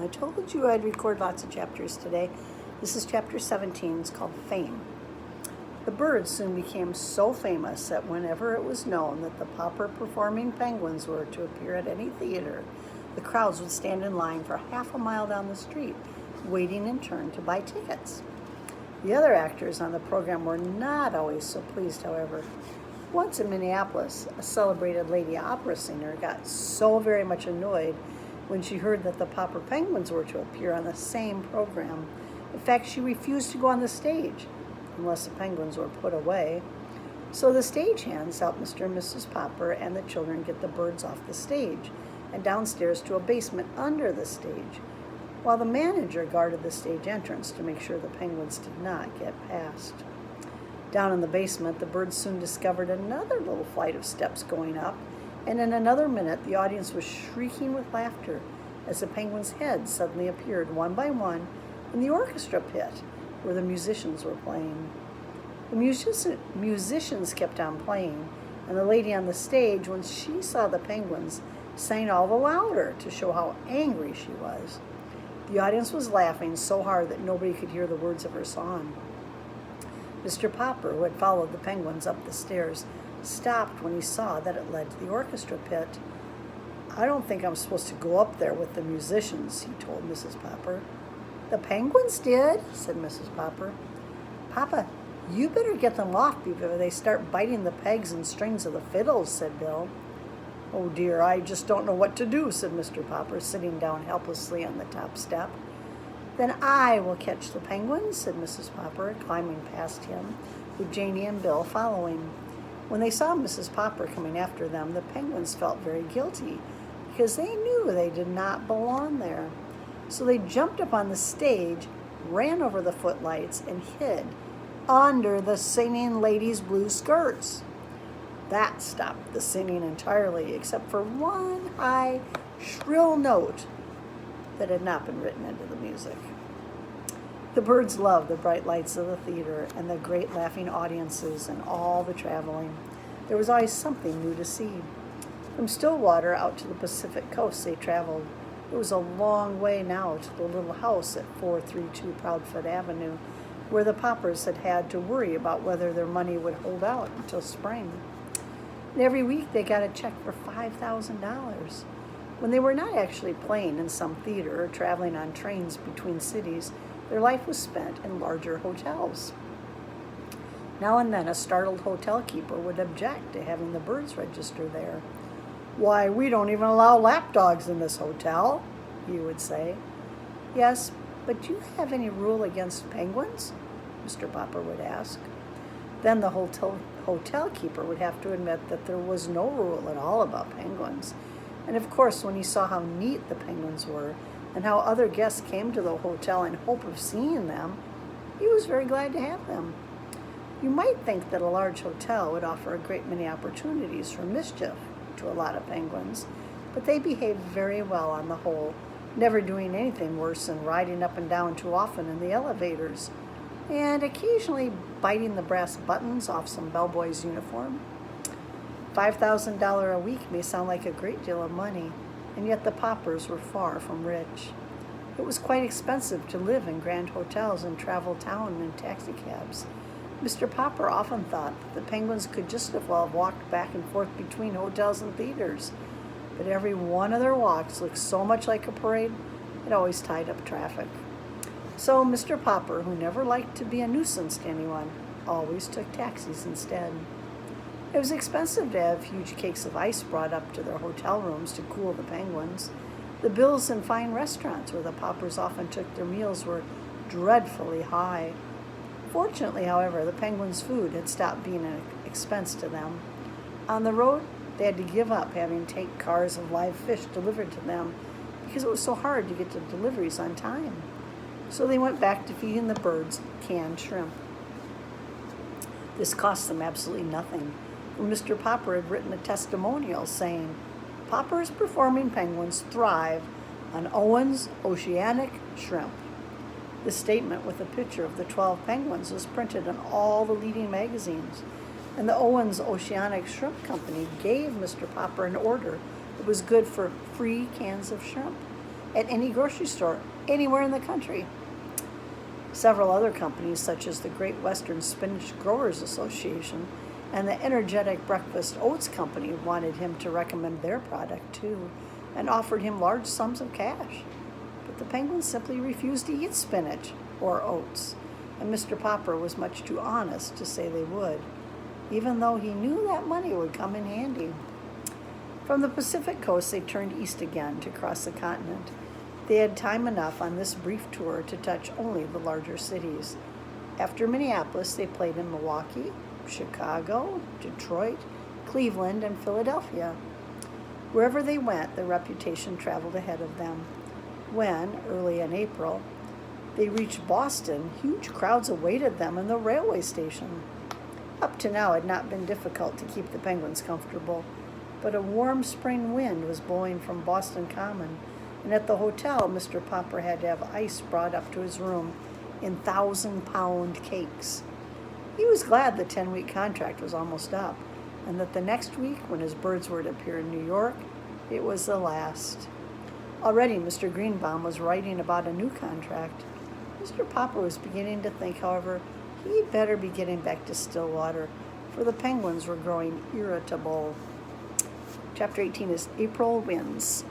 told you I'd record lots of chapters today. This is chapter 17. It's called Fame. The birds soon became so famous that whenever it was known that the Popper performing penguins were to appear at any theater, the crowds would stand in line for half a mile down the street, waiting in turn to buy tickets. The other actors on the program were not always so pleased, however. Once in Minneapolis, a celebrated lady opera singer got so very much annoyed when she heard that the Popper penguins were to appear on the same program. In fact, she refused to go on the stage unless the penguins were put away. So the stagehands helped Mr. and Mrs. Popper and the children get the birds off the stage and downstairs to a basement under the stage, while the manager guarded the stage entrance to make sure the penguins did not get past. Down in the basement, the birds soon discovered another little flight of steps going up, and in another minute the audience was shrieking with laughter as the penguins' heads suddenly appeared one by one in the orchestra pit where the musicians were playing. The musicians kept on playing, and the lady on the stage, when she saw the penguins, sang all the louder to show how angry she was. The audience was laughing so hard that nobody could hear the words of her song. Mr. Popper, who had followed the penguins up the stairs, stopped when he saw that it led to the orchestra pit. "I don't think I'm supposed to go up there with the musicians," he told Mrs. Popper. "The penguins did," said Mrs. Popper. "Papa, you better get them off before they start biting the pegs and strings of the fiddles," said Bill. "Oh dear, I just don't know what to do," said Mr. Popper, sitting down helplessly on the top step. "Then I will catch the penguins," said Mrs. Popper, climbing past him, with Janie and Bill following. When they saw Mrs. Popper coming after them, the penguins felt very guilty because they knew they did not belong there. So they jumped up on the stage, ran over the footlights, and hid under the singing lady's blue skirts. That stopped the singing entirely, except for one high, shrill note that had not been written into the music. The birds loved the bright lights of the theater and the great laughing audiences and all the traveling. There was always something new to see. From Stillwater out to the Pacific coast they traveled. It was a long way now to the little house at 432 Proudfoot Avenue, where the Poppers had had to worry about whether their money would hold out until spring. And every week they got a check for $5,000. When they were not actually playing in some theater or traveling on trains between cities, their life was spent in larger hotels. Now and then a startled hotel keeper would object to having the birds register there. "Why, we don't even allow lapdogs in this hotel," he would say. "Yes, but do you have any rule against penguins?" Mr. Popper would ask. Then the hotel keeper would have to admit that there was no rule at all about penguins. And of course, when he saw how neat the penguins were and how other guests came to the hotel in hope of seeing them, he was very glad to have them. You might think that a large hotel would offer a great many opportunities for mischief to a lot of penguins, but they behaved very well on the whole, never doing anything worse than riding up and down too often in the elevators, and occasionally biting the brass buttons off some bellboy's uniform. $5,000 a week may sound like a great deal of money, and yet the Poppers were far from rich. It was quite expensive to live in grand hotels and travel town in taxicabs. Mr. Popper often thought that the penguins could just as well have walked back and forth between hotels and theaters, but every one of their walks looked so much like a parade, it always tied up traffic. So Mr. Popper, who never liked to be a nuisance to anyone, always took taxis instead. It was expensive to have huge cakes of ice brought up to their hotel rooms to cool the penguins. The bills in fine restaurants where the Poppers often took their meals were dreadfully high. Fortunately, however, the penguins' food had stopped being an expense to them. On the road, they had to give up having to take cars of live fish delivered to them because it was so hard to get the deliveries on time. So they went back to feeding the birds canned shrimp. This cost them absolutely nothing. Mr. Popper had written a testimonial saying, "Popper's performing penguins thrive on Owen's Oceanic Shrimp." The statement with a picture of the 12 penguins was printed in all the leading magazines, and the Owen's Oceanic Shrimp Company gave Mr. Popper an order that was good for free cans of shrimp. at any grocery store anywhere in the country. Several other companies, such as the Great Western Spinach Growers Association and the Energetic Breakfast Oats Company, wanted him to recommend their product too and offered him large sums of cash. But the Penguins simply refused to eat spinach or oats, and Mr. Popper was much too honest to say they would, even though he knew that money would come in handy. From the Pacific coast, they turned east again to cross the continent. They had time enough on this brief tour to touch only the larger cities. After Minneapolis, they played in Milwaukee, Chicago, Detroit, Cleveland, and Philadelphia. Wherever they went, their reputation traveled ahead of them. When, early in April, they reached Boston, huge crowds awaited them in the railway station. Up to now, it had not been difficult to keep the Penguins comfortable, but a warm spring wind was blowing from Boston Common, and at the hotel, Mr. Popper had to have ice brought up to his room in 1,000-pound cakes. He was glad the 10-week contract was almost up, and that the next week, when his birds were to appear in New York, it was the last. Already, Mr. Greenbaum was writing about a new contract. Mr. Popper was beginning to think, however, he'd better be getting back to Stillwater, for the Penguins were growing irritable. Chapter 18 is April Winds.